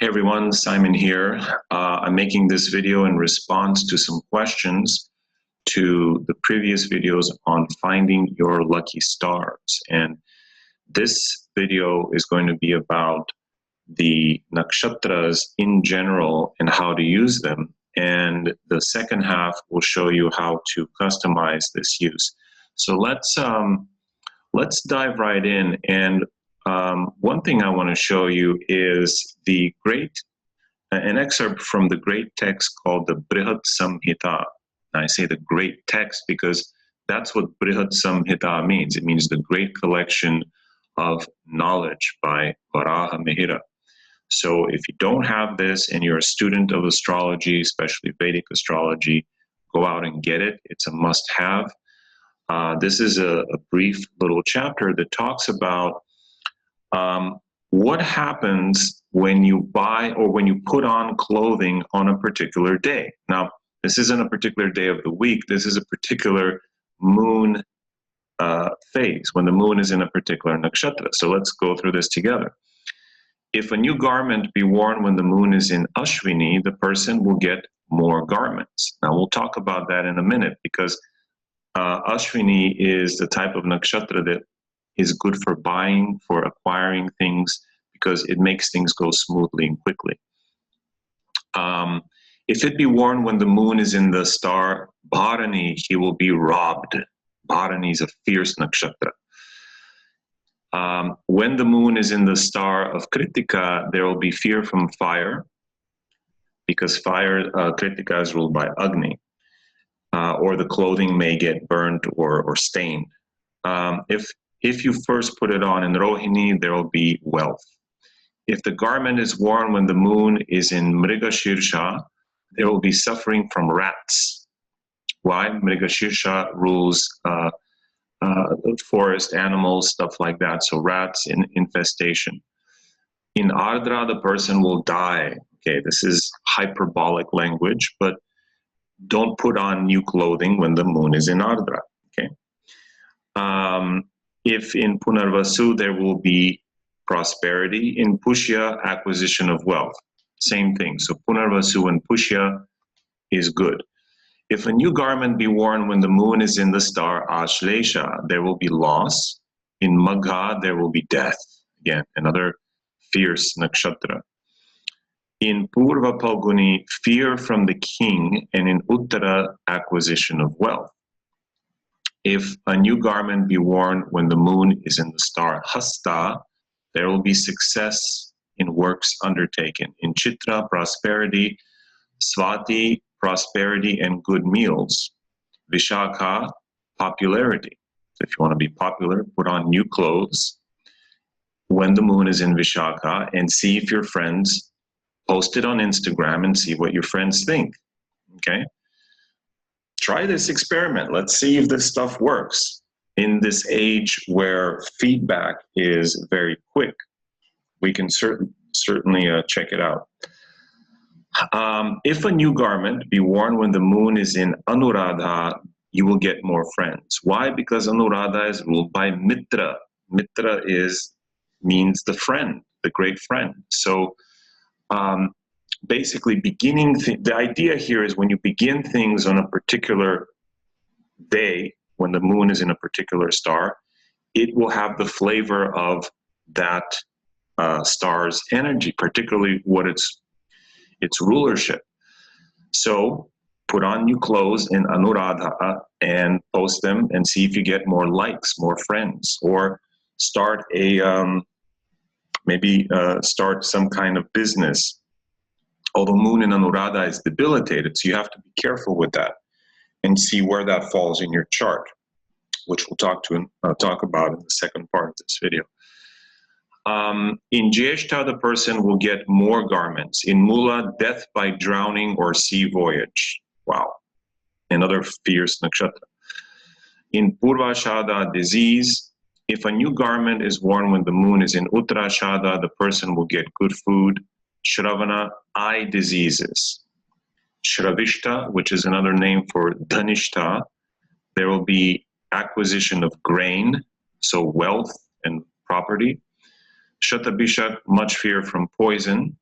Hey everyone, Simon here. I'm making this video in response to some questions to the previous videos on finding your lucky stars. And this video is going to be about the nakshatras in general and how to use them. And the second half will show you how to customize this use. So let's dive right in. And one thing I want to show you is an excerpt from the great text called the Brihat Samhita. And I say the great text because that's what Brihat Samhita means. It means the great collection of knowledge by Varaha Mihira. So if you don't have this and you're a student of astrology, especially Vedic astrology, go out and get it. It's a must-have. This is a brief little chapter that talks about what happens when you buy or when you put on clothing on a particular day. Now, this isn't a particular day of the week. This is a particular moon phase, when the moon is in a particular nakshatra. So let's go through this together. If a new garment be worn when the moon is in Ashwini, the person will get more garments. Now, we'll talk about that in a minute because Ashwini is the type of nakshatra that is good for buying, for acquiring things, because it makes things go smoothly and quickly. If it be worn when the moon is in the star Bharani, he will be robbed. Bharani is a fierce nakshatra. When the moon is in the star of Kritika, there will be fear from fire, because fire, Kritika is ruled by Agni, or the clothing may get burnt or stained. If you first put it on in Rohini, there will be wealth. If the garment is worn when the moon is in Mrigashirsha, there will be suffering from rats. Why? Mrigashirsha rules forest animals, stuff like that. So rats in infestation. In Ardra, the person will die. Okay, this is hyperbolic language, but don't put on new clothing when the moon is in Ardra. Okay. If in Punarvasu, there will be prosperity. In Pushya, acquisition of wealth. Same thing. So Punarvasu and Pushya is good. If a new garment be worn when the moon is in the star Ashlesha, there will be loss. In Magha, there will be death. Again, another fierce nakshatra. In Purva Palguni, fear from the king, and in Uttara, acquisition of wealth. If a new garment be worn when the moon is in the star Hasta, there will be success in works undertaken. In Chitra, prosperity. Swati, prosperity and good meals. Vishakha, popularity. So if you want to be popular, put on new clothes when the moon is in Vishakha and see if your friends post it on Instagram and see what your friends think. Okay? Try this experiment. Let's see if this stuff works. In this age where feedback is very quick, we can certainly check it out. If a new garment be worn when the moon is in Anuradha, you will get more friends. Why? Because Anuradha is ruled by Mitra. Mitra means the friend, the great friend. So basically the idea here is when you begin things on a particular day, when the moon is in a particular star, it will have the flavor of that star's energy, particularly what its rulership. So put on new clothes in Anuradha and post them and see if you get more likes, more friends, or start start some kind of business. Although moon in Anuradha is debilitated, so you have to be careful with that and see where that falls in your chart, which we'll talk about in the second part of this video. In Jyeshta, the person will get more garments. In Mula, death by drowning or sea voyage. Wow. Another fierce nakshatra. In Purvashada, disease. If a new garment is worn when the moon is in Uttarashada, the person will get good food. Shravana, eye diseases. Shravishta, which is another name for Dhanishta, there will be acquisition of grain, so wealth and property. Shatabishak, much fear from poison.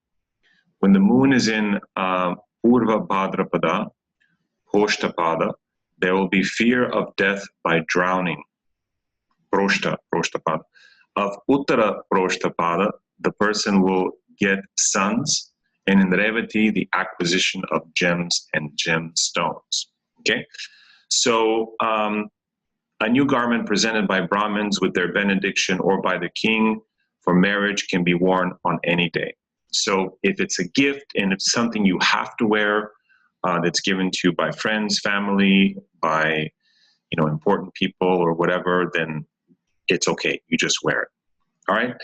when the moon is in Purva Bhadrapada, Poshtapada, there will be fear of death by drowning. Proshtapada. Of Uttara Proshtapada, the person will get sons, and in Revati, the acquisition of gems and gemstones. Okay? So, a new garment presented by Brahmins with their benediction or by the king for marriage can be worn on any day. So if it's a gift and it's something you have to wear, that's given to you by friends, family, by important people or whatever, then it's okay. You just wear it. All right.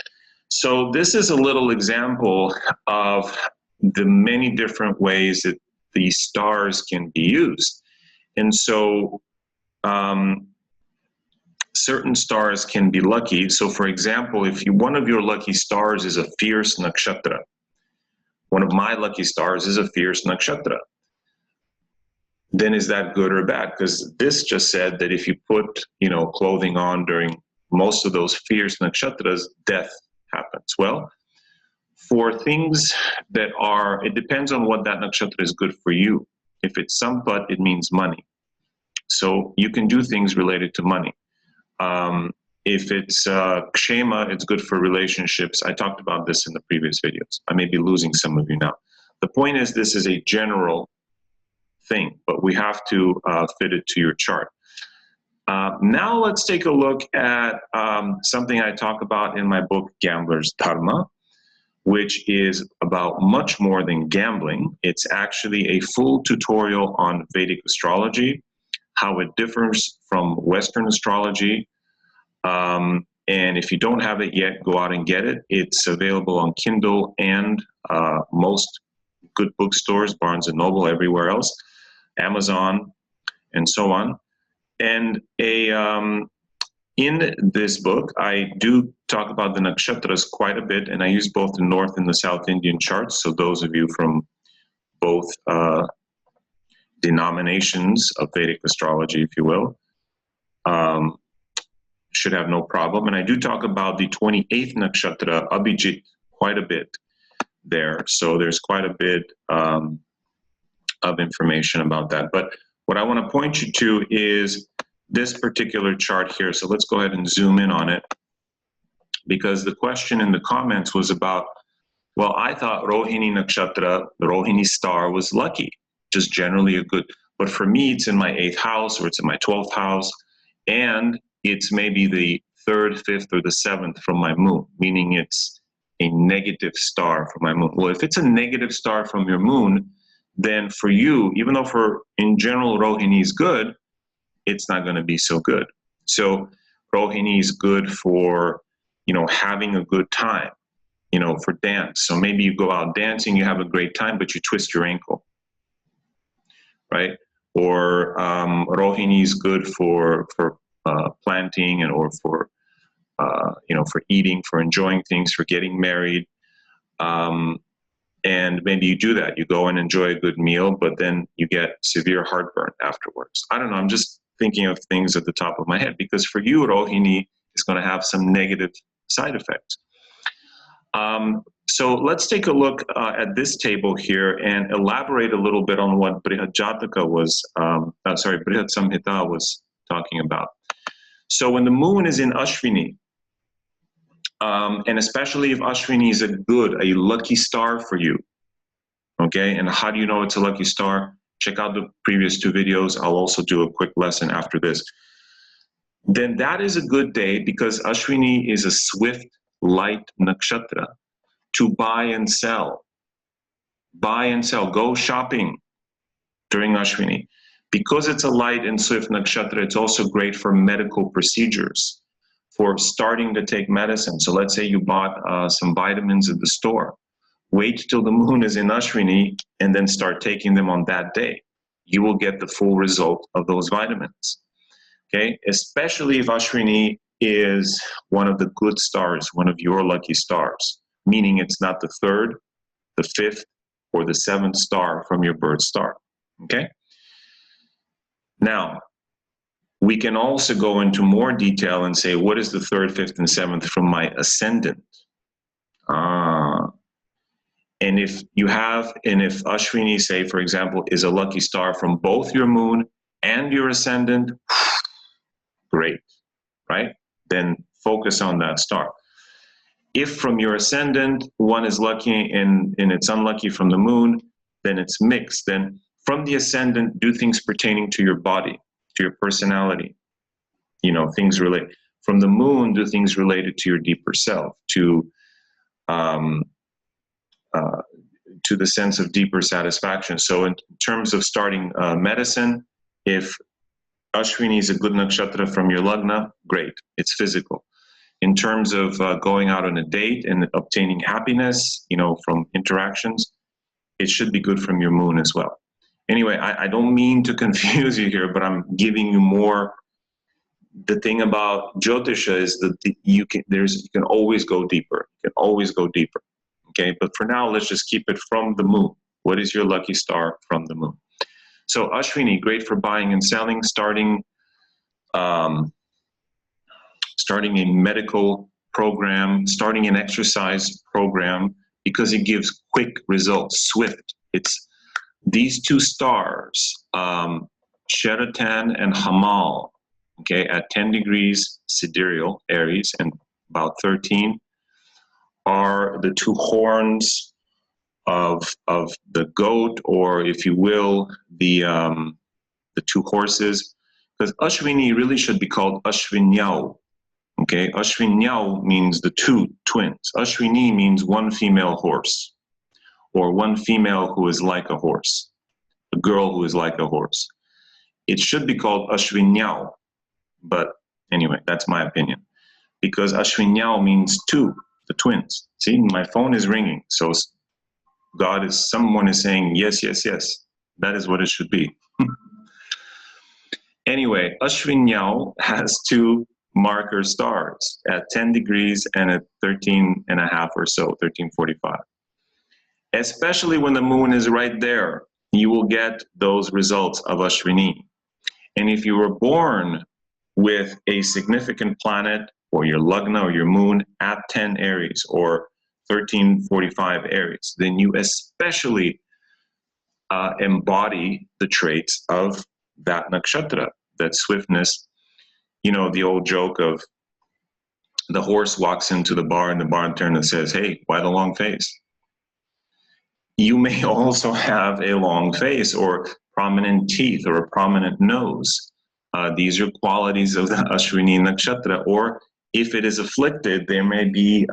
So this is a little example of the many different ways that these stars can be used. And so certain stars can be lucky. So for example, if one of your lucky stars is a fierce nakshatra, one of my lucky stars is a fierce nakshatra, then is that good or bad? Because this just said that if you put, clothing on during most of those fierce nakshatras, death happens. Well, for things that it depends on what that nakshatra is good for you. If it's sampat, it means money. So you can do things related to money. If it's kshema, it's good for relationships. I talked about this in the previous videos. I may be losing some of you now. The point is, this is a general thing, but we have to fit it to your chart. Now let's take a look at something I talk about in my book, Gambler's Dharma, which is about much more than gambling. It's actually a full tutorial on Vedic astrology, how it differs from Western astrology. And if you don't have it yet, go out and get it. It's available on Kindle and most good bookstores, Barnes & Noble, everywhere else, Amazon, and so on. And in this book, I do talk about the nakshatras quite a bit, and I use both the North and the South Indian charts. So those of you from both denominations of Vedic astrology, if you will, should have no problem. And I do talk about the 28th nakshatra, Abhijit, quite a bit there. So there's quite a bit of information about that. But what I want to point you to is this particular chart here. So let's go ahead and zoom in on it, because the question in the comments was about, well, I thought Rohini nakshatra, the Rohini star, was lucky, just generally a good, but for me, it's in my 8th house or it's in my 12th house, and it's maybe the 3rd, 5th, or the 7th from my moon, meaning it's a negative star from my moon. Well, if it's a negative star from your moon, then for you, even though in general Rohini is good, it's not going to be so good. So Rohini is good for, having a good time, for dance. So maybe you go out dancing, you have a great time, but you twist your ankle, right? Or Rohini is good for planting or for eating, for enjoying things, for getting married. And maybe you do that. You go and enjoy a good meal, but then you get severe heartburn afterwards. I don't know. I'm just thinking of things at the top of my head, because for you, Rohini is going to have some negative side effects. So let's take a look at this table here and elaborate a little bit on what Brihad Samhita was talking about. So when the moon is in Ashwini, and especially if Ashwini is a lucky star for you, okay? And how do you know it's a lucky star? Check out the previous 2 videos. I'll also do a quick lesson after this. Then that is a good day, because Ashwini is a swift, light nakshatra, to buy and sell. Buy and sell. Go shopping during Ashwini. Because it's a light and swift nakshatra, it's also great for medical procedures, for starting to take medicine. So let's say you bought some vitamins at the store. Wait till the moon is in Ashwini and then start taking them on that day. You will get the full result of those vitamins. Okay, especially if Ashwini is one of the good stars, one of your lucky stars, meaning it's not the 3rd, the 5th, or the 7th star from your birth star. Okay? Now, we can also go into more detail and say, what is the 3rd, 5th, and 7th from my ascendant? And if Ashwini, say, for example, is a lucky star from both your moon and your ascendant, great, right? Then focus on that star. If from your ascendant, one is lucky and it's unlucky from the moon, then it's mixed. Then from the ascendant, do things pertaining to your body, to your personality, things related. From the moon, do things related to your deeper self, to the sense of deeper satisfaction. So in terms of starting medicine, if Ashwini is a good nakshatra from your lagna, great, it's physical. In terms of going out on a date and obtaining happiness, from interactions, it should be good from your moon as well. Anyway, I don't mean to confuse you here, but I'm giving you more. The thing about Jyotisha is that you can always go deeper. You can always go deeper. Okay, but for now, let's just keep it from the moon. What is your lucky star from the moon? So Ashwini, great for buying and selling, starting a medical program, starting an exercise program, because it gives quick results, swift. It's these two stars, Sheratan and Hamal, okay, at 10 degrees sidereal, Aries, and about 13, are the two horns of the goat, or if you will, the two horses. Because Ashwini really should be called Ashwinyao. Okay, Ashwinyao means the two twins. Ashwini means one female horse, or one female who is like a horse, a girl who is like a horse. It should be called Ashwinyao, but anyway, that's my opinion. Because Ashwinyao means two, the twins. See, my phone is ringing, so someone is saying, yes, yes, yes. That is what it should be. Anyway, Ashwinyao has two marker stars at 10 degrees and at 13 and a half or so, 1345. Especially when the moon is right there, you will get those results of Ashwini. And if you were born with a significant planet, or your lagna or your moon at 10 Aries or 1345 Aries, then you especially embody the traits of that nakshatra, that swiftness. The old joke of the horse walks into the bar and the bartender and says, hey, why the long face? You may also have a long face or prominent teeth or a prominent nose. These are qualities of the Ashwini nakshatra. Or if it is afflicted, there may be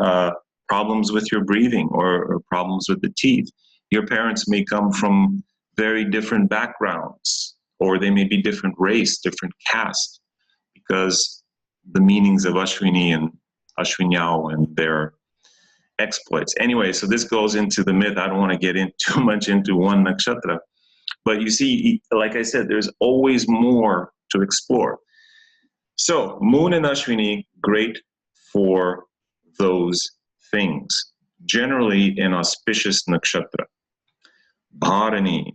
problems with your breathing or problems with the teeth. Your parents may come from very different backgrounds, or they may be different race, different caste, because the meanings of Ashwini and Ashwinyao and their exploits. Anyway, so this goes into the myth. I don't want to get in too much into one nakshatra, but you see, like I said, there's always more to explore. So moon and Ashwini, great for those things. Generally an auspicious nakshatra. Bharani,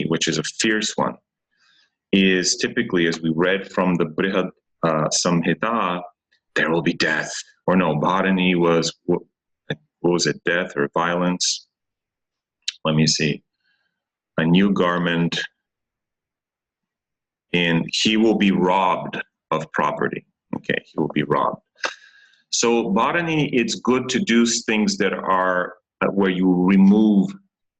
which is a fierce one, is typically, as we read from the Brihad Samhita, there will be death. Or no, Bharani was, what was it, death or violence? Let me see. A new garment, and he will be robbed of property. Okay, he will be robbed. So Bharani, it's good to do things that are where you remove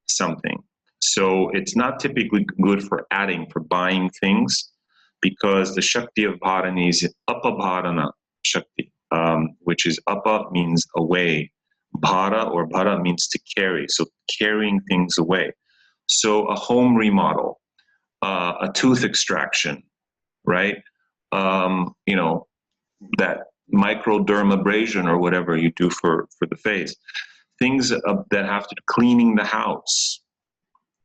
something. So it's not typically good for adding, for buying things, because the Shakti of Bharani is Apabharana Shakti, which is Apa means away. Bhara or Bhara means to carry, so carrying things away. So a home remodel, a tooth extraction, right? That microdermabrasion or whatever you do for the face. Things that have to do cleaning the house,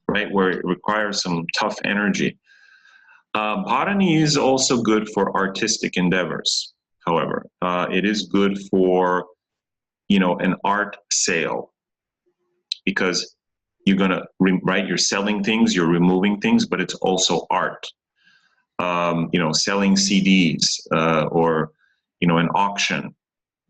right? Where it requires some tough energy. Bharani is also good for artistic endeavors. However, it is good for, an art sale, because you're going to, right? You're selling things, you're removing things, but it's also art. Selling CDs or, an auction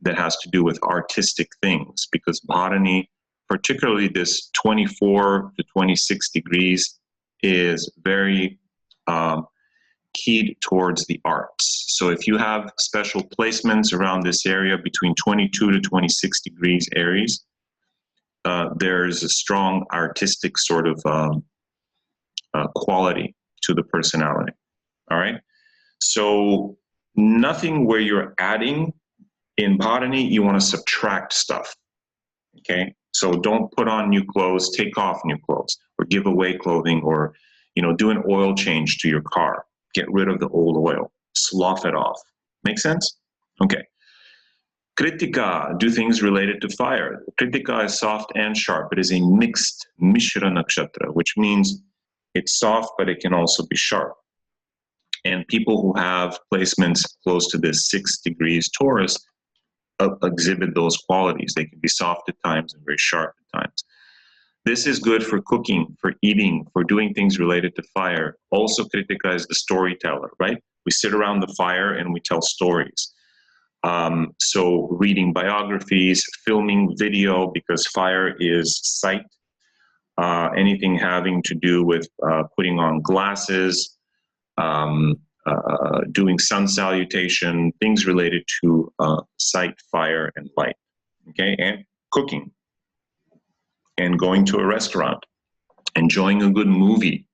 that has to do with artistic things, because Bharani particularly this 24 to 26 degrees, is very keyed towards the arts. So if you have special placements around this area between 22 to 26 degrees Aries, there's a strong artistic sort of quality to the personality. All right. So nothing where you're adding. In botany, you want to subtract stuff. Okay. So don't put on new clothes, take off new clothes, or give away clothing, or, do an oil change to your car. Get rid of the old oil, slough it off. Make sense? Okay. Kritika, do things related to fire. Kritika is soft and sharp. It is a mixed Mishra nakshatra, which means it's soft, but it can also be sharp. And people who have placements close to this 6 degrees Taurus exhibit those qualities. They can be soft at times and very sharp at times. This is good for cooking, for eating, for doing things related to fire. Also, Kritika is the storyteller, right? We sit around the fire and we tell stories. So reading biographies, filming video, because fire is sight. Anything having to do with putting on glasses, doing sun salutation, things related to sight, fire, and light. Okay, and cooking, and going to a restaurant, enjoying a good movie.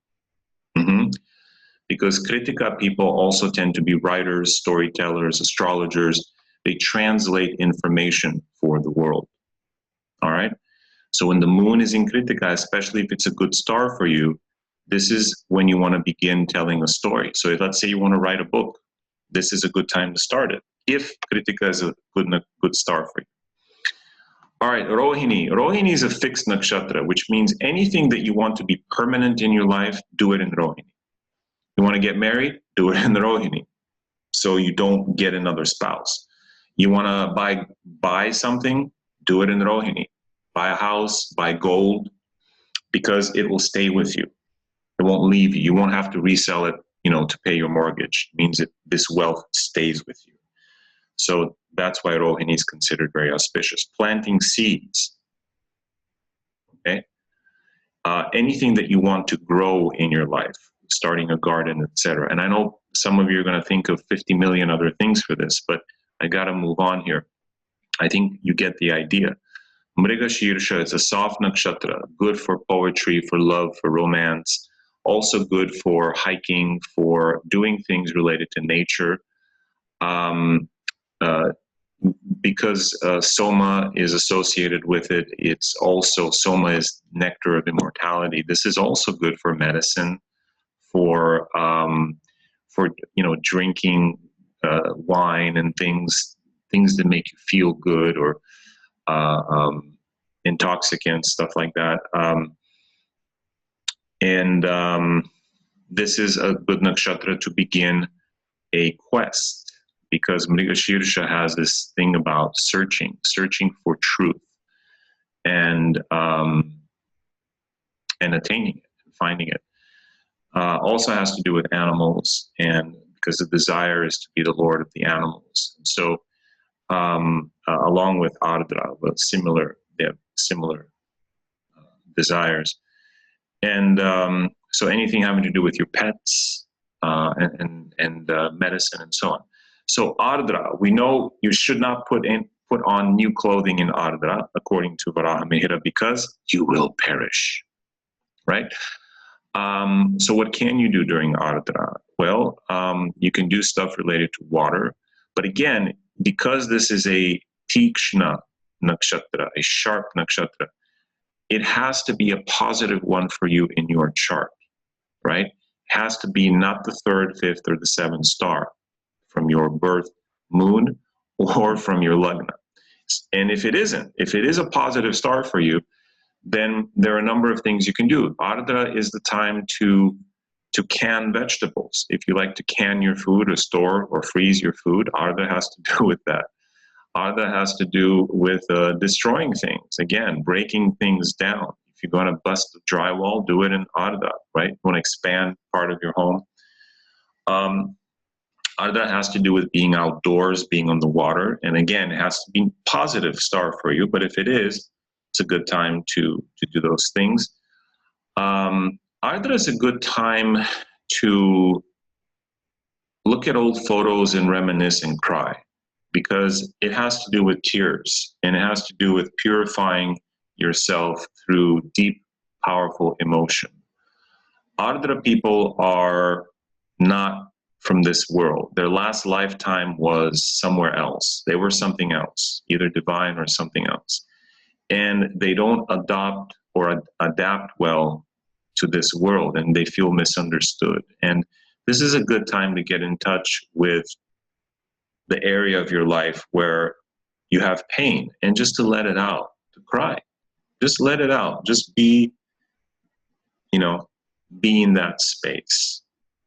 Because Kritika people also tend to be writers, storytellers, astrologers. They translate information for the world. All right. So when the moon is in Kritika, especially if it's a good star for you, this is when you want to begin telling a story. So let's say you want to write a book. This is a good time to start it, if Kritika is a good star for you. All right, Rohini. Rohini is a fixed nakshatra, which means anything that you want to be permanent in your life, do it in Rohini. You want to get married, do it in Rohini, so you don't get another spouse. You want to buy something, do it in Rohini. Buy a house, buy gold, because it will stay with you. It won't leave you. You won't have to resell it, to pay your mortgage. It means that this wealth stays with you. So that's why Rohini is considered very auspicious. Planting seeds, okay? Anything that you want to grow in your life, starting a garden, etc. And I know some of you are going to think of 50 million other things for this, but I got to move on here. I think you get the idea. Mrigashirsha is a soft nakshatra, good for poetry, for love, for romance, also good for hiking, for doing things related to nature. Because Soma is associated with it, it's also, Soma is nectar of immortality. This is also good for medicine, for drinking wine and things that make you feel good, or intoxicants, stuff like that. This is a good nakshatra to begin a quest, because Mrigashirsha has this thing about searching for truth, and attaining it, and finding it. Also has to do with animals, and because the desire is to be the lord of the animals. And so, along with Ardra, but they have similar desires. And so anything having to do with your pets, and medicine and so on. So Ardra, we know you should not put on new clothing in Ardra, according to Varaha Mihira, because you will perish, right? So what can you do during Ardra? Well, you can do stuff related to water, but again, because this is a Tikshna nakshatra, a sharp nakshatra, it has to be a positive one for you in your chart, right? It has to be not the 3rd, 5th, or the 7th star from your birth moon or from your lagna. And if it is a positive star for you, then there are a number of things you can do. Ardra is the time to can vegetables. If you like to can your food or store or freeze your food, Ardra has to do with that. Ardra has to do with destroying things. Again, breaking things down. If you're going to bust the drywall, do it in Ardra, right? You want to expand part of your home. Ardra has to do with being outdoors, being on the water. And again, it has to be a positive star for you. But if it is, it's a good time to do those things. Ardra is a good time to look at old photos and reminisce and cry, because it has to do with tears, and it has to do with purifying yourself through deep, powerful emotion. Ardra people are not from this world. Their last lifetime was somewhere else. They were something else, either divine or something else. And they don't adopt or adapt well to this world, and they feel misunderstood. And this is a good time to get in touch with the area of your life where you have pain, and just to let it out, to cry. Just let it out. Just be, be in that space.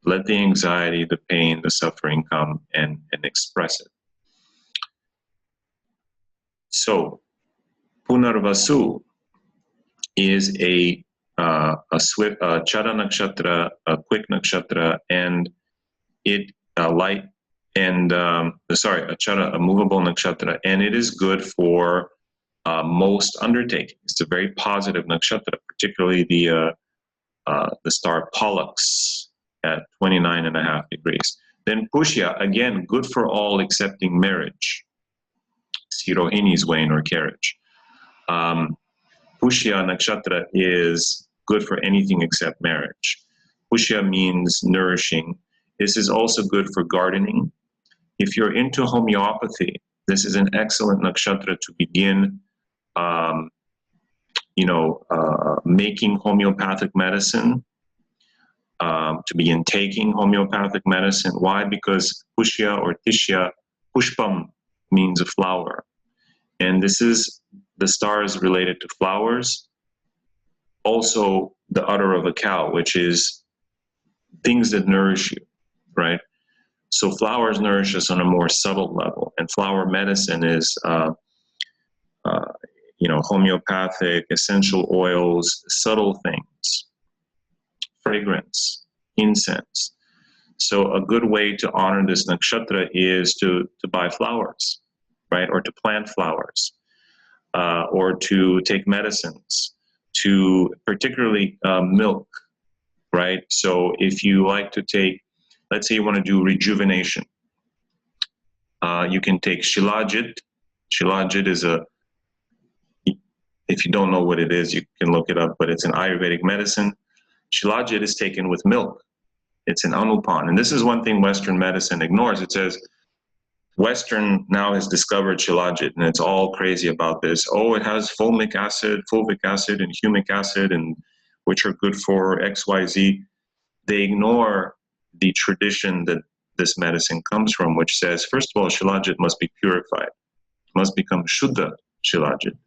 Let the anxiety, the pain, the suffering come and express it. So, Punarvasu is a swift Chara nakshatra, a quick nakshatra, and it light and a Chara, a movable nakshatra, and it is good for most undertakings. It's a very positive nakshatra, particularly the star Pollux at 29.5 degrees. Then Pushya, again, good for all accepting marriage. Sirohini's wane or carriage. Pushya nakshatra is good for anything except marriage. Pushya means nourishing. This is also good for gardening. If you're into homeopathy, this is an excellent nakshatra to begin, making homeopathic medicine, to begin taking homeopathic medicine. Why? Because Pushya or Tishya, Pushpam means a flower. And this is, the star is related to flowers. Also, the udder of a cow, which is things that nourish you, right? So flowers nourish us on a more subtle level, and flower medicine is, homeopathic, essential oils, subtle things, fragrance, incense. So a good way to honor this nakshatra is to buy flowers, right? Or to plant flowers, or to take medicines, to particularly milk, right? So if you like to take, let's say you want to do rejuvenation, you can take Shilajit. Shilajit is if you don't know what it is, you can look it up, but it's an Ayurvedic medicine. Shilajit is taken with milk. It's an anupan. And this is one thing Western medicine ignores. It says, Western now has discovered Shilajit, and it's all crazy about this. Oh, it has fulvic acid, and humic acid, and which are good for XYZ. They ignore the tradition that this medicine comes from, which says, first of all, Shilajit must be purified, must become Shuddha Shilajit.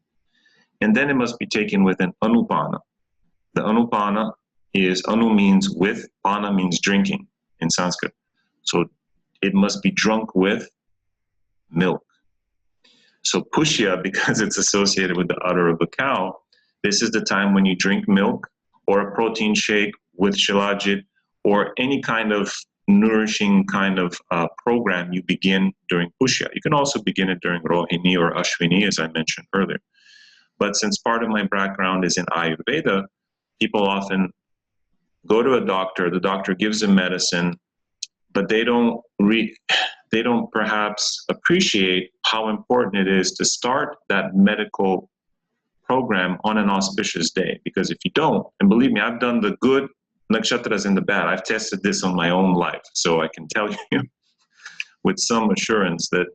And then it must be taken with an anupana. The anupana is, anu means with, pana means drinking in Sanskrit. So it must be drunk with milk. So Pushya, because it's associated with the udder of a cow, this is the time when you drink milk or a protein shake with Shilajit or any kind of nourishing kind of program you begin during Pushya. You can also begin it during Rohini or Ashwini, as I mentioned earlier. But since part of my background is in Ayurveda, people often go to a doctor, the doctor gives them medicine, but they don't perhaps appreciate how important it is to start that medical program on an auspicious day. Because if you don't, and believe me, I've done the good nakshatras and the bad. I've tested this on my own life. So I can tell you with some assurance that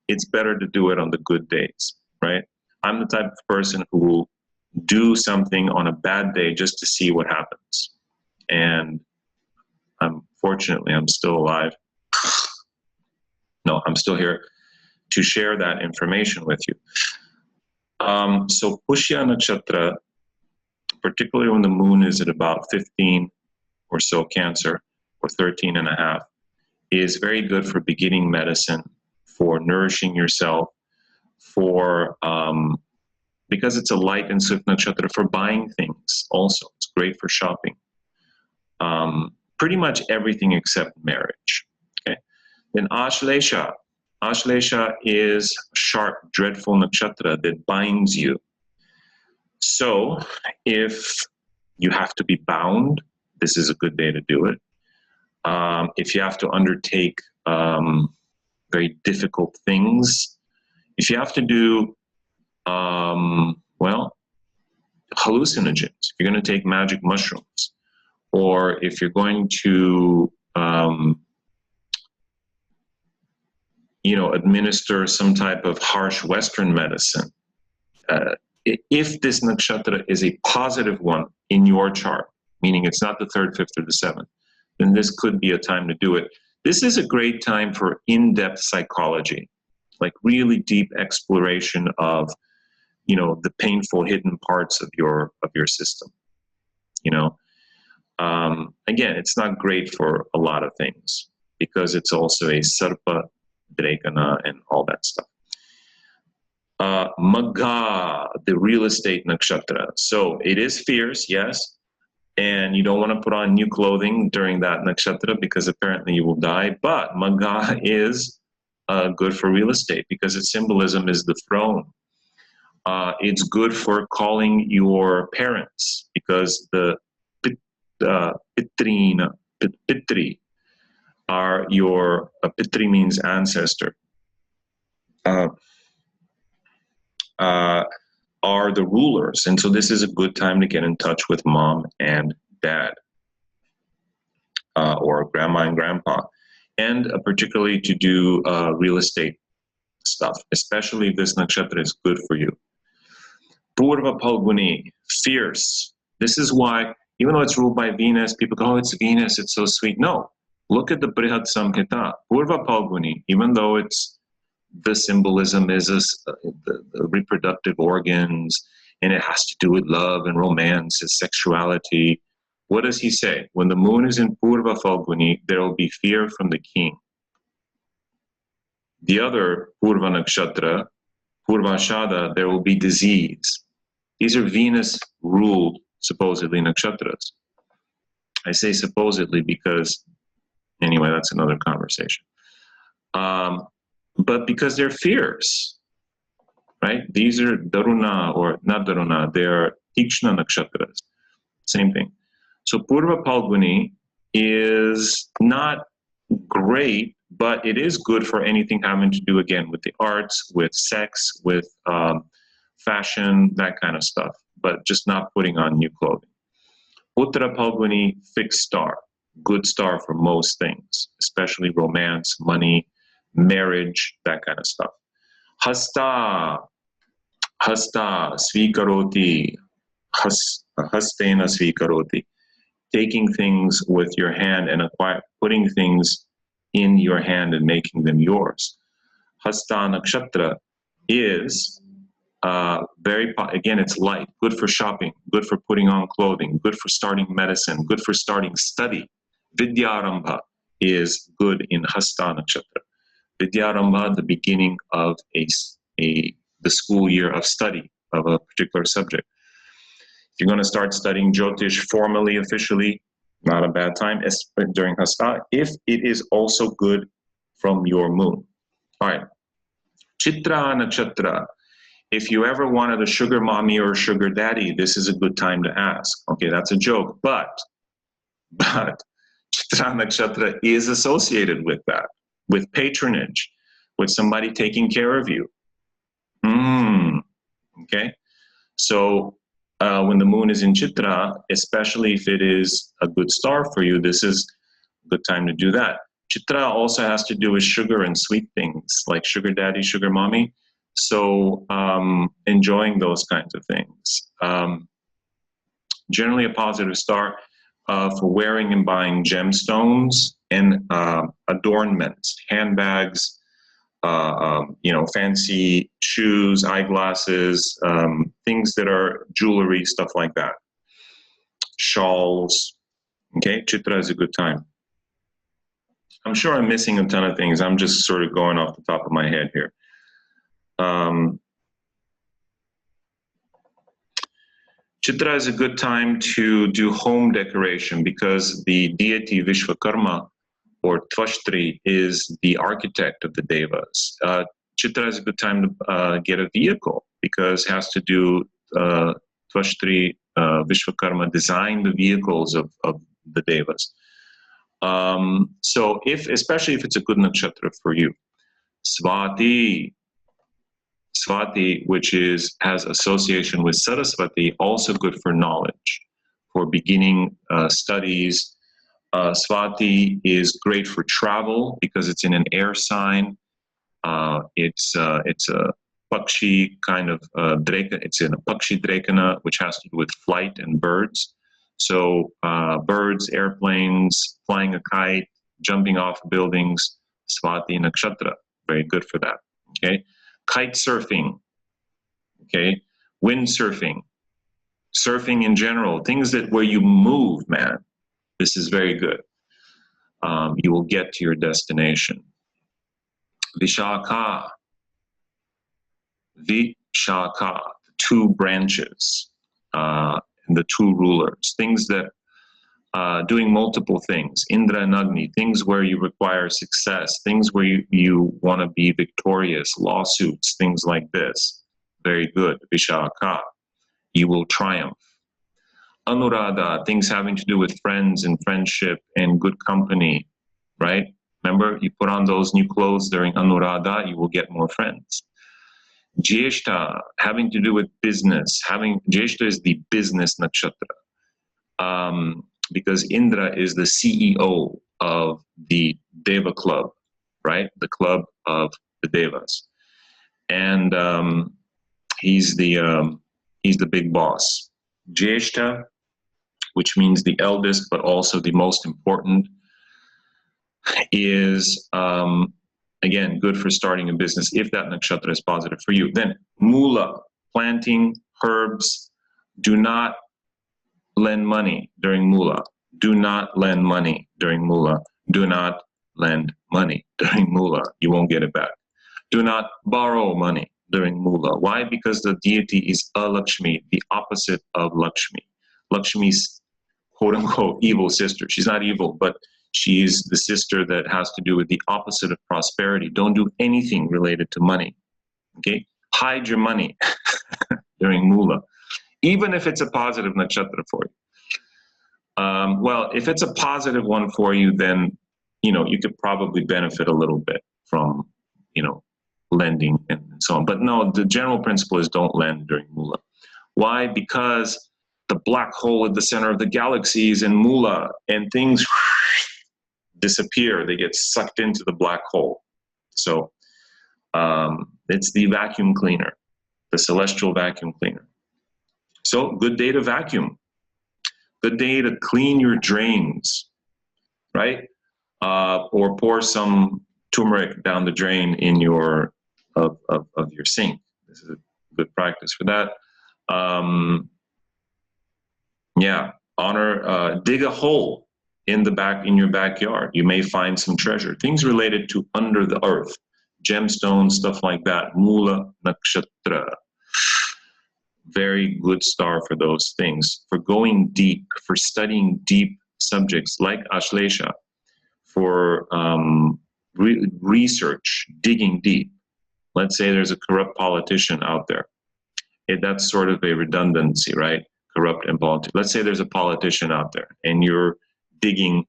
it's better to do it on the good days, right? I'm the type of person who will do something on a bad day just to see what happens. And fortunately, I'm still alive. No, I'm still here to share that information with you. So Pushya Nakshatra, particularly when the moon is at about 15 or so Cancer, or 13.5, is very good for beginning medicine, for nourishing yourself, for because it's a light and swift nakshatra, for buying things also. It's great for shopping. Pretty much everything except marriage. Okay. Then Ashlesha. Ashlesha is sharp, dreadful nakshatra that binds you. So if you have to be bound, this is a good day to do it. If you have to undertake very difficult things, if you have to do, well, hallucinogens, if you're going to take magic mushrooms, or if you're going to, administer some type of harsh Western medicine, if this nakshatra is a positive one in your chart, meaning it's not the 3rd, 5th, or the 7th, then this could be a time to do it. This is a great time for in-depth psychology, like really deep exploration of, the painful hidden parts of your system. Again, it's not great for a lot of things because it's also a sarpa, drekana, and all that stuff. Magha, the real estate nakshatra. So it is fierce, yes, and you don't want to put on new clothing during that nakshatra because apparently you will die. But Magha is good for real estate because its symbolism is the throne. It's good for calling your parents because the pitri are your, pitri means ancestor, are the rulers. And so this is a good time to get in touch with mom and dad, or grandma and grandpa, and particularly to do real estate stuff, especially if this nakshatra is good for you. Purva Palguni, fierce. This is why, even though it's ruled by Venus, people go, oh, it's Venus, it's so sweet. No, look at the Brihad Samhita. Purva Palguni, even though the symbolism is the reproductive organs, and it has to do with love and romance and sexuality. What does he say? When the moon is in Purva Falguni, there will be fear from the king. The other Purva Nakshatra, Purvashada, there will be disease. These are Venus-ruled, supposedly, nakshatras. I say supposedly because, anyway, that's another conversation. But because they're fierce, right? These are Daruna, or not Daruna, they're Tikshna nakshatras. Same thing. So Purva Palguni is not great, but it is good for anything having to do, again, with the arts, with sex, with fashion, that kind of stuff, but just not putting on new clothing. Uttara Palguni, fixed star, good star for most things, especially romance, money, marriage, that kind of stuff. Hasta, svikaroti, hastena svikaroti, taking things with your hand and putting things in your hand and making them yours. Hasta nakshatra is again, it's light, good for shopping, good for putting on clothing, good for starting medicine, good for starting study. Vidyarambha is good in Hasta nakshatra. Vidyarambha, the beginning of the school year of study of a particular subject. If you're going to start studying Jyotish formally, officially, not a bad time during Hasta, if it is also good from your moon. All right. Chitra nakshatra. If you ever wanted a sugar mommy or a sugar daddy, this is a good time to ask. Okay, that's a joke, but Chitra nakshatra is associated with that, with patronage, with somebody taking care of you. Okay, so when the moon is in Chitra, especially if it is a good star for you, this is a good time to do that. Chitra also has to do with sugar and sweet things, like sugar daddy, sugar mommy. So enjoying those kinds of things. Generally a positive star for wearing and buying gemstones and adornments, handbags, fancy shoes, eyeglasses, things that are jewelry, stuff like that. Shawls. Okay, Chitra is a good time. I'm sure I'm missing a ton of things. I'm just sort of going off the top of my head here. Chitra is a good time to do home decoration because the deity Vishwakarma, or Tvashtri, is the architect of the devas. Chitra is a good time to get a vehicle because it has to do, Tvashtri, Vishwakarma designed the vehicles of the devas. So especially if it's a good nakshatra for you. Swati, which has association with Saraswati, also good for knowledge, for beginning studies. Swati is great for travel because it's in an air sign. It's a Pakshi kind of Dreka. It's in a Pakshi Drekana, which has to do with flight and birds. So birds, airplanes, flying a kite, jumping off buildings, Swati Nakshatra, very good for that. Okay, kite surfing. Okay, windsurfing, surfing in general, things where you move, man. This is very good. You will get to your destination. Vishaka, two branches, the two rulers, things that doing multiple things. Indra and Agni, things where you require success, things where you want to be victorious, lawsuits, things like this. Very good. Vishaka, you will triumph. Anuradha, things having to do with friends and friendship and good company, right? Remember, you put on those new clothes during Anuradha, you will get more friends. Jyeshta, having to do with business. Jyeshta is the business nakshatra. Because Indra is the CEO of the Deva club, right? The club of the Devas. And he's the big boss. Jyeshta, which means the eldest, but also the most important, is, again, good for starting a business if that nakshatra is positive for you. Then Mula, planting herbs. Do not lend money during Mula. Do not lend money during Mula. Do not lend money during Mula. You won't get it back. Do not borrow money during Mula. Why? Because the deity is Alakshmi, the opposite of Lakshmi. Lakshmi's quote-unquote evil sister. She's not evil, but she's the sister that has to do with the opposite of prosperity. Don't do anything related to money, okay? Hide your money during Mula, even if it's a positive nakshatra for you. Well, if it's a positive one for you, then, you could probably benefit a little bit from, lending and so on. But no, the general principle is don't lend during Mula. Why? Because the black hole at the center of the galaxy is in Mula, and things disappear. They get sucked into the black hole. So it's the vacuum cleaner, the celestial vacuum cleaner. So good day to vacuum. Good day to clean your drains, right? Or pour some turmeric down the drain in your of your sink. This is a good practice for that. Dig a hole in your backyard. You may find some treasure. Things related to under the earth, gemstones, stuff like that. Mula nakshatra. Very good star for those things. For going deep, for studying deep subjects like Ashlesha, for research, digging deep. Let's say there's a corrupt politician out there. That's sort of a redundancy, right? Corrupt and politics. Let's say there's a politician out there and you're digging,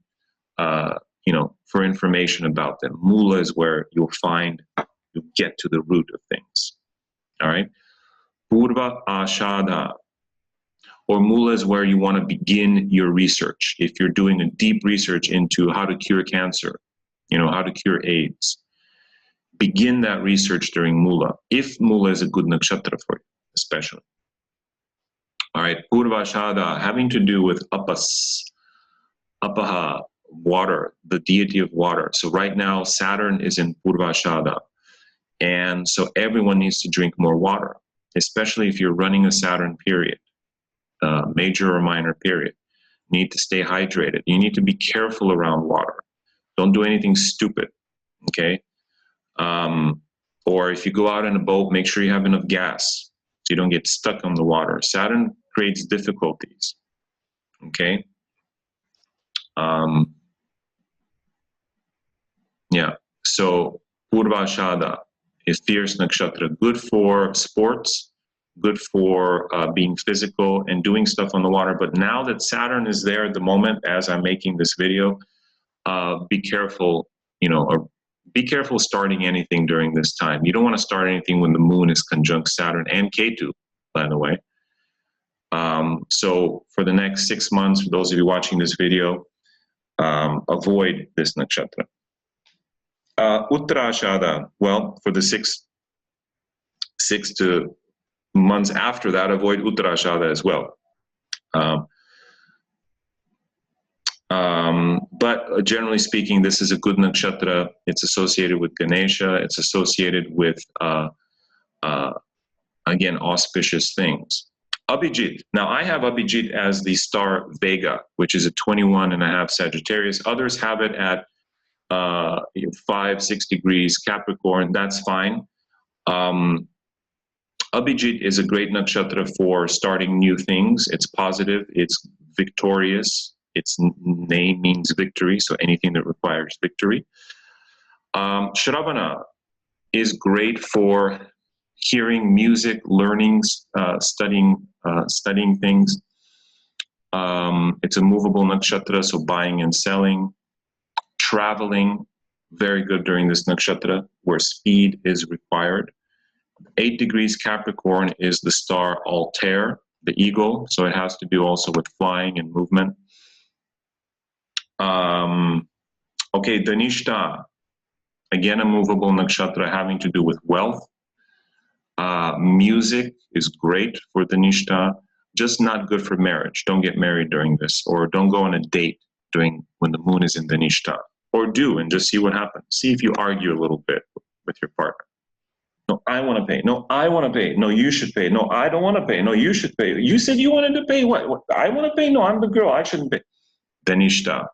for information about them. Mula is where you'll get to the root of things. All right. Purva Ashada, or Mula is where you want to begin your research. If you're doing a deep research into how to cure cancer, how to cure AIDS, begin that research during Mula, if Mula is a good nakshatra for you, especially. All right, Purvashada, having to do with Apaha, water, the deity of water. So right now, Saturn is in Purvashada. And so everyone needs to drink more water, especially if you're running a Saturn period, major or minor period. You need to stay hydrated. You need to be careful around water. Don't do anything stupid, okay? Or if you go out in a boat, make sure you have enough gas so you don't get stuck on the water. Saturn creates difficulties, okay? So Purvashada is fierce nakshatra, good for sports, good for being physical and doing stuff on the water. But now that Saturn is there at the moment, as I'm making this video, be careful, or be careful starting anything during this time. You don't want to start anything when the moon is conjunct Saturn and Ketu, by the way. So for the next 6 months, for those of you watching this video, avoid this nakshatra. Uttarashada, well, for the six to months after that, avoid Uttarashada as well. But generally speaking, this is a good nakshatra. It's associated with Ganesha. It's associated with, again, auspicious things. Abhijit. Now, I have Abhijit as the star Vega, which is a 21.5 Sagittarius. Others have it at 5, 6 degrees Capricorn. That's fine. Abhijit is a great nakshatra for starting new things. It's positive. It's victorious. Its name means victory, so anything that requires victory. Shravana is great for hearing music, learning, studying things. It's a movable nakshatra, so buying and selling. Traveling, very good during this nakshatra, where speed is required. 8 degrees Capricorn is the star Altair, the eagle, so it has to do also with flying and movement. Okay, Dhanishta, again a movable nakshatra having to do with wealth. Music is great for Dhanishta, just not good for marriage. Don't get married during this, or don't go on a date when the moon is in Dhanishta, or do and just see what happens. See if you argue a little bit with your partner. No, I want to pay. No, I want to pay. No, you should pay. No, I don't want to pay. No, you should pay. You said you wanted to pay. What? I want to pay. No, I'm the girl. I shouldn't pay. Dhanishta.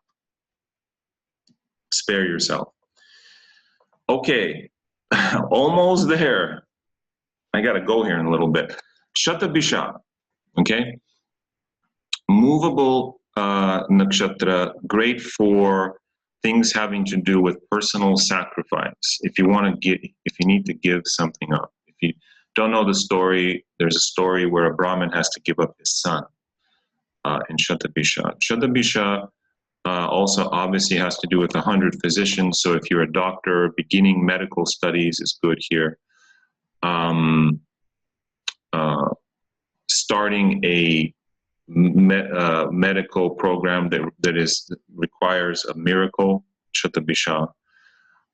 Spare yourself. Okay, almost there. I got to go here in a little bit. Shatabisha, okay? Movable nakshatra, great for things having to do with personal sacrifice. If you need to give something up. If you don't know the story, there's a story where a Brahmin has to give up his son in Shatabisha. Shatabisha also obviously has to do with 100 physicians. So if you're a doctor, beginning medical studies is good here. Starting a medical program that requires a miracle, Shatabisha.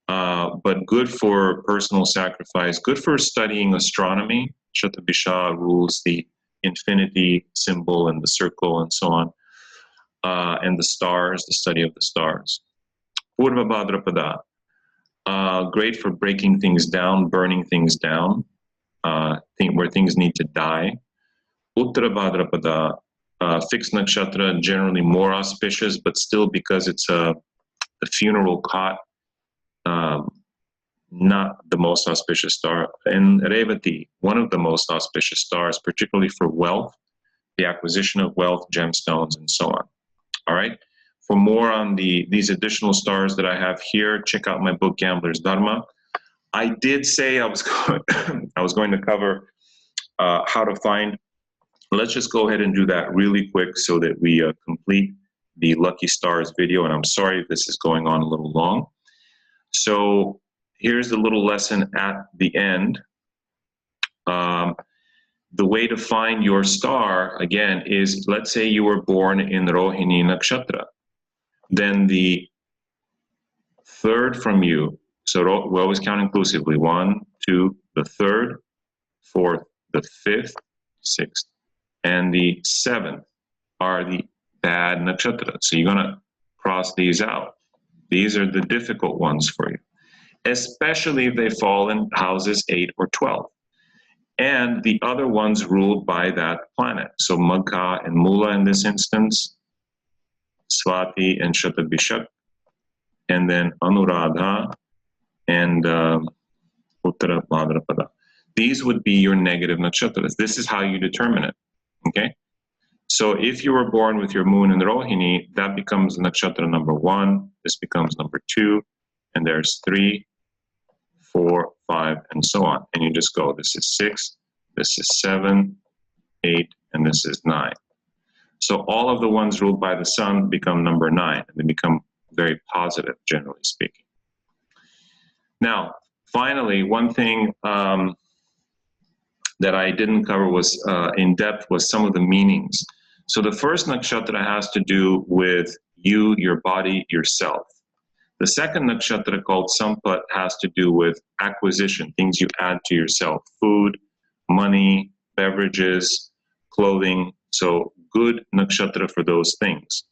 But good for personal sacrifice, good for studying astronomy. Shatabisha rules the infinity symbol and the circle and so on. And the stars, the study of the stars. Purva Bhadrapada, great for breaking things down, burning things down, where things need to die. Uttara Bhadrapada, fixed nakshatra, generally more auspicious, but still because it's a funeral cot, not the most auspicious star. And Revati, one of the most auspicious stars, particularly for wealth, the acquisition of wealth, gemstones, and so on. All right. For more on these additional stars that I have here, check out my book, Gambler's Dharma. I did say I was going to cover how to find. Let's just go ahead and do that really quick so that we complete the Lucky Stars video. And I'm sorry if this is going on a little long. So here's the little lesson at the end. The way to find your star, again, is, let's say you were born in Rohini Nakshatra. Then the third from you, so we always count inclusively, 1, 2, the third, fourth, the fifth, sixth, and the seventh are the bad nakshatras. So you're going to cross these out. These are the difficult ones for you, especially if they fall in houses 8 or 12. And the other ones ruled by that planet. So Magha and Mula in this instance, Swati and Shatabishak, and then Anuradha and Uttara Bhadrapada. These would be your negative nakshatras. This is how you determine it, okay? So if you were born with your moon in Rohini, that becomes nakshatra number 1, this becomes number 2, and there's 3, 4, 5, and so on. And you just go, this is 6, this is 7, 8, and this is 9. So all of the ones ruled by the sun become number 9, and they become very positive, generally speaking. Now, finally, one thing that I didn't cover was in depth was some of the meanings. So the first nakshatra has to do with you, your body, yourself. The second nakshatra, called Sampat, has to do with acquisition, things you add to yourself: food, money, beverages, clothing. So good nakshatra for those things.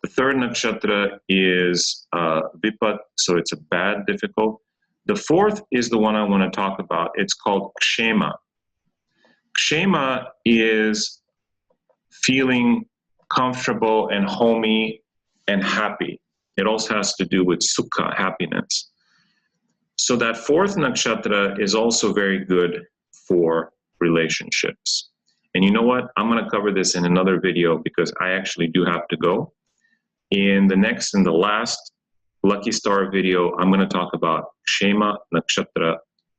The third nakshatra is Vipat, so it's a bad, difficult. The fourth is the one I want to talk about. It's called Kshema. Kshema is feeling comfortable and homey and happy. It also has to do with Sukha, happiness. So that fourth nakshatra is also very good for relationships. And you know what? I'm going to cover this in another video because I actually do have to go. In the next and the last Lucky Star video, I'm going to talk about Kshema nakshatra,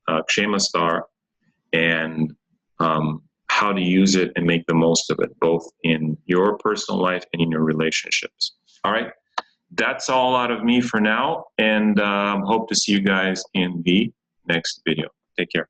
Kshema star, and how to use it and make the most of it, both in your personal life and in your relationships. All right, that's all out of me for now, and hope to see you guys in the next video. Take care.